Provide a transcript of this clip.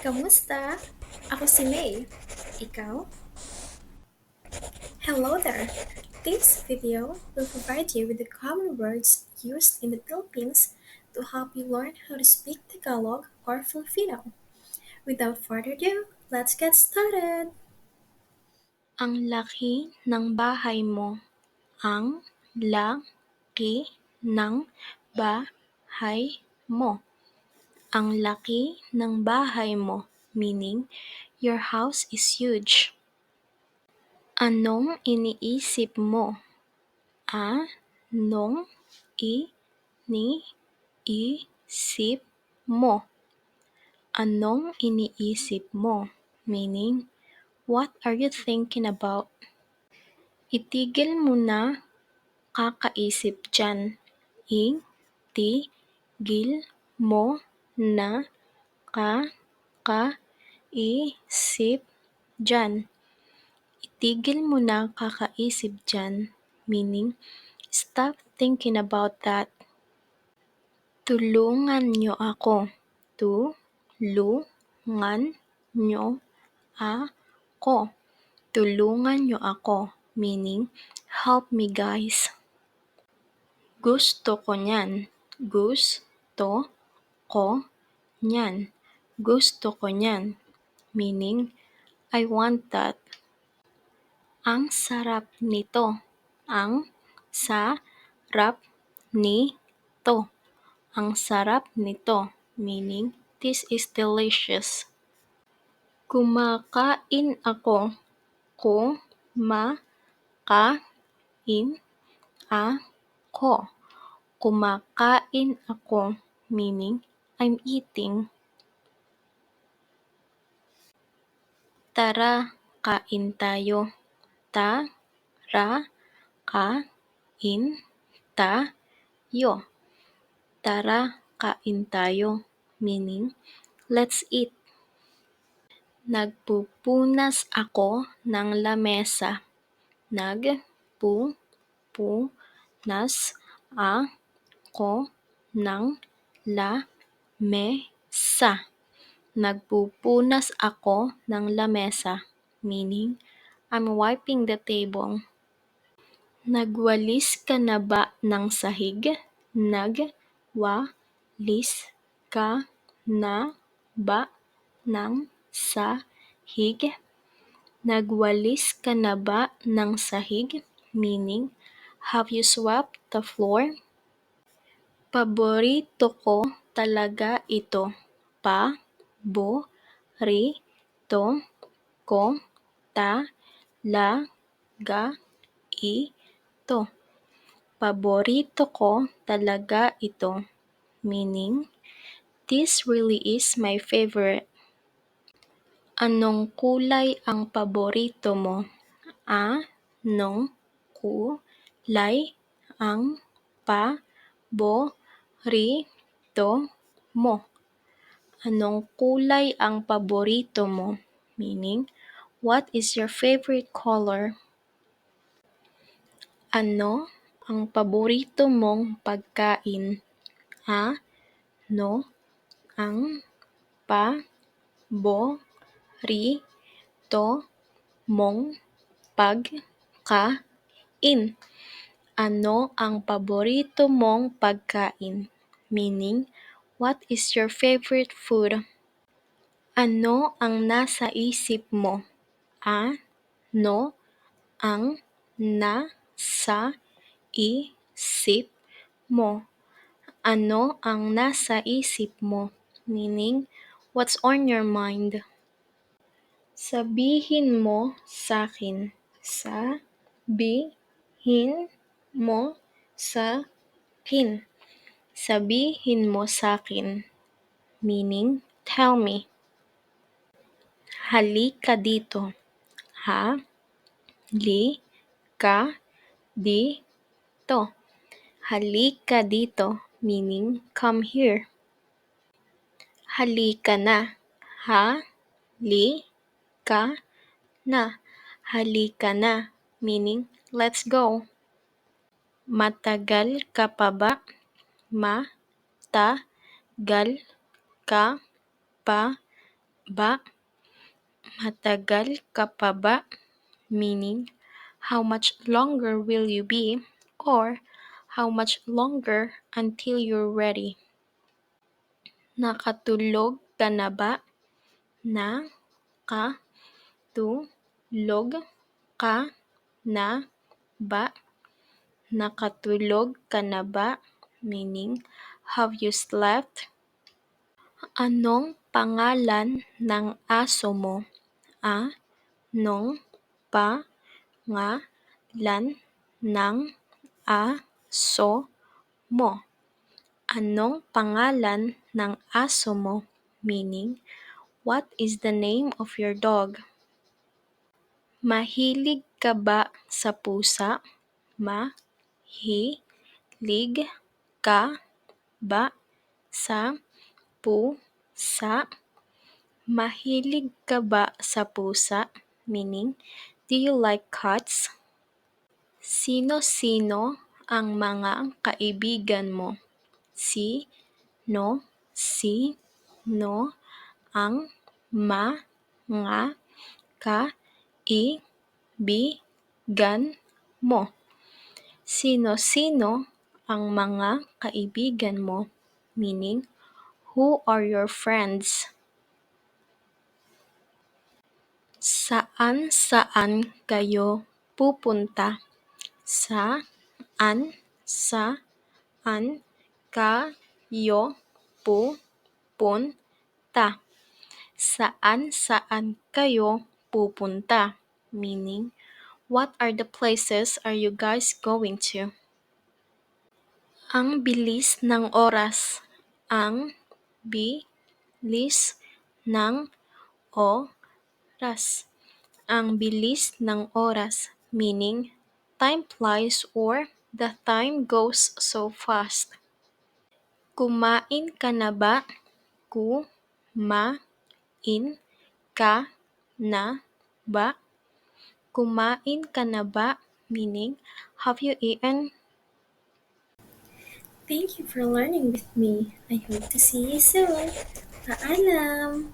Kamusta? Ako si May. Ikaw? Hello there! This video will provide you with the common words used in the Philippines to help you learn how to speak Tagalog or Filipino. Without further ado, let's get started! Ang laki ng bahay mo. Ang laki ng bahay mo. Ang laki ng bahay mo, meaning your house is huge. Anong iniisip mo? Anong iniisip mo? Anong iniisip mo? Meaning, what are you thinking about? Itigil mo na kakaisip diyan. Itigil mo na kakaisip diyan. Itigil mo na kakaisip diyan, meaning stop thinking about that. Tulungan niyo ako. Tulungan niyo ako. Tulungan niyo ako, meaning help me guys. Gusto ko niyan. Gusto ko niyan. Gusto ko niyan, meaning I want that. Ang sarap nito. Ang sarap nito. Ang sarap nito, meaning this is delicious. Kumakain ako. Kumakain ako. Kumakain ako, meaning I'm eating. Tara, kain tayo. Tara, kain tayo. Tara, kain tayo, meaning let's eat. Nagpupunas ako ng lamesa. Nagpupunas ako ng lamesa. Nagpupunas ako ng lamesa, meaning I'm wiping the table. Nagwalis ka na ba ng sahig? Nagwalis ka na ba ng sahig? Nagwalis ka na ba ng sahig? Meaning, have you swept the floor? Paborito ko talaga ito. Paborito ko talaga ito. Paborito ko talaga ito, meaning this really is my favorite. Anong kulay ang paborito mo? Anong kulay ang paborito mo? Anong kulay ang paborito mo? Meaning, what is your favorite color? Ano ang paborito mong pagkain? Ano ang paborito mong pagkain? Ano ang paborito mong pagkain? Meaning, what is your favorite food? Ano ang nasa isip mo? Ano ang nasa isip mo? Ano ang nasa isip mo? Meaning, what's on your mind? Sabihin mo sa'kin. Sabihin mo sa'kin. Sabihin mo sa'kin, meaning tell me. Halika dito. Halika dito. Halika dito, meaning come here. Halika na. Halika na. Halika na, meaning let's go. Matagal ka pa ba? Matagal ka pa ba? Matagal ka pa ba? Meaning, how much longer will you be? Or, how much longer until you're ready? Nakatulog ka na ba? Na-ka-tu-log ka na ba? Nakatulog ka na ba? Meaning, have you slept? Anong pangalan ng aso mo? Anong pangalan ng aso mo? Anong pangalan ng aso mo? Meaning, what is the name of your dog? Mahilig ka ba sa pusa? Mahilig ka ba sa pusa? Mahilig ka ba sa pusa? Meaning, do you like cats? Sino-sino ang mga kaibigan mo? Sino ang mga kaibigan mo? Sino-sino ang mga kaibigan mo? Meaning, who are your friends? Saan-saan kayo pupunta? Saan kayo pupunta? Saan-saan kayo pupunta? Meaning, what are the places are you guys going to? Ang bilis ng oras. Ang bilis ng oras. Ang bilis ng oras. Meaning, time flies or the time goes so fast. Kumain ka na ba? Kumain ka na ba? Kumain ka na ba? Meaning, have you eaten? Thank you for learning with me. I hope to see you soon. Paalam!